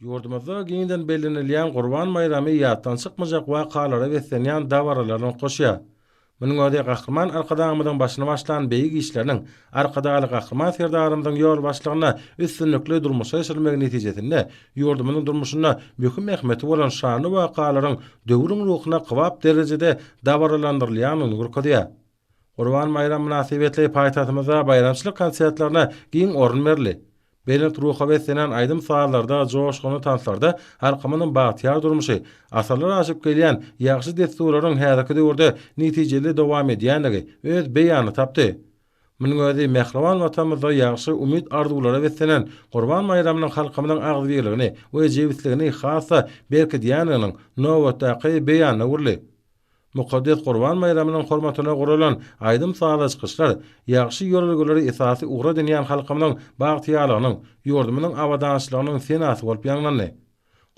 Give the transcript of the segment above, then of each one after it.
Yurdumuzda giňden bellenilýän Gurban bayramy ýatdan çykmajak wakalara beslenýän dawaralaryň goşýa. Munyň özi gahrman arkadamyň başyna başlan beýik işleriniň arkadaly gahrman serdarymyň ýol başlygyna üstünlikli durmuşa ýeşilmek netijesinde ýurdumyň durmuşyna möhüm ähmeti bolan şany wakalaryň döwrüň ruhyna gywap derejede dawarlandyrylýanyny görkezýär. Gurban bayram münasibetli paýtatymyzda bayramçylyk konsertlerine giň orun berli. Beýle ruha beslenen aýdym saatlarda, joşguny tanslarda halkymyň bagtyar durmuşy, asarlar aşyp gelýän ýagşy desturlaryň häzirki döwürde netijeli dowam edýänligi öz beýany tapdy. Munyň özi mehriban watanymyzda ýagşy umyt arzuwlara beslenen Gurban bayramynyň halkymyň agzyrligini we jewitligini hassa berkidýäniň nowatdaky beýany urly. Mukaddes Gurban bayramynyň hormatyna guralan aýdym sagaşgyçlar ýagşy ýolgulary esasy ugra dünýäň halkymyň bagtyarlygynyň, ýurdumynyň awadançylygynyň senasy bolup ýanlandy.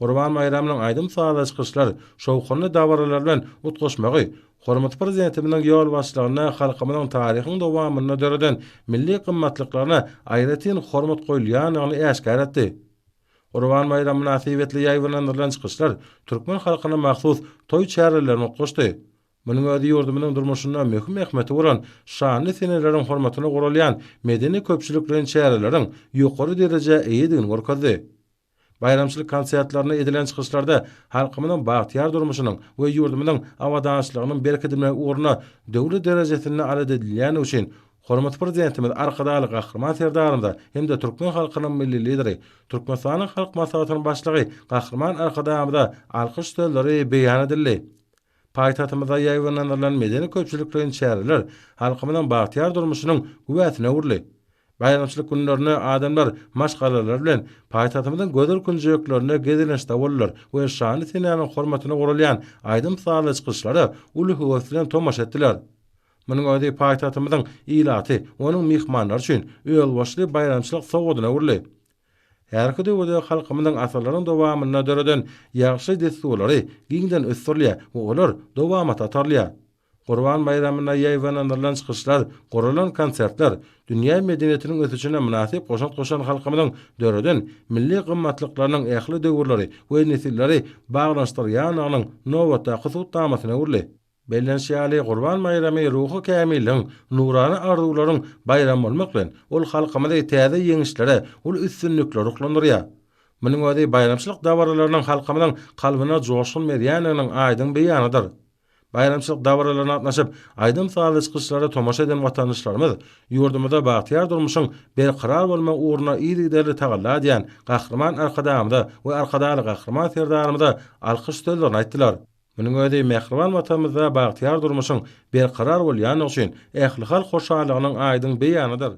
Gurban bayramynyň aýdym sagaşgyçlar şowkunly dawralar bilen utgaşmagy, hormat prezidentimiň ýol başlygyna halkymyň taryhyny dowamyna döreden milli gymmatlyklaryna aýratyn hormat goýulýanyny äşkar etdi. Gurban bayram münasibetli ýaýwanlandyrylan çykyşlar türkmen halkyna mahsus toý çärelerini goşdy. Munyň özi ýurdumynyň durmuşyna möhüm ähmeti bolan şanly seneleriň hormatyna gurulýan medeni köpçülikleriň çäreleriň ýokary dereje eýedigini görkezdi. Bayramçylyk konsertlerine edilen çykyşlarda halkymyň bagtyar durmuşynyň we ýurdumynyň awadançylygynyň berkidilme uğruna döwlet derejesinde alad edilýäni üçin hormat prezidentimiz arkadaly gahrman serdarymda hem de türkmen halkynyň milli lideri, Türkmenistanyň halk maslahatynyň başlygy gahrman arkadamyda alkyş sözleri beýan edildi. Paýtatymyzda ýaýwanlandyrylan medeni köpçülikleriň çäreler halkymyň bagtyar durmuşynyň güwätine urly. Bayramçylyk günlerine adamlar maşgalalar bilen paýtatymyň gödür günjeklerine gezilenişde bollar we şany senanyň hormatyna gurulýan aýdym sagaşgyçlary uly höwes bilen tomaşa etdiler. Munyň özi paýtatymyň ilaty onuň mihmanlar üçin öýelbaşly bayramçylyk sowadyna urly. Herki döwürde halkymyň asarlaryň dowamyna döreden ýagşy desturlary giňden ösdürilýär we olar dowama tatarlýar. Gurban bayramyna ýaýwanlandyrylan çykyşlar, guralan konsertler, dünýä medeniýetiniň ösüşine münasip goşan halkymyň döreden milli gymmatlyklarynyň ähli döwürleri we nesilleri baglanşdyrýanyň nowatda gysutdamasyna urly. Bellenşýäli Gurban bayramy ruhy kämiliň, nurany arzuwlaryň bayram bolmak bilen ol halkymyzy täze ýeňişlere, ol üstünliklere ruklandyrýar. Munyň özi bayramçylyk dawaralarynyň halkymyň kalbyna joşgun berýäniň aýdym beýanydyr. Bayramçylyk dawaralaryna atnaşyp aýdym sagaşgyçlary tomaşa eden watandaşlarymyz ýurdumyzda bagtyar durmuşyň berqarar bolmak uğruna ýygy tagalla diýen gahrman arkadamyda we arkadaly gahrman serdarymyza alkyş sözlerini aýtdylar. Munyň özi mehriban watanymyzda bagtyar durmuşyň berqarar bolýany üçin ähli halk hoşallygynyň aýdym beýanydyr.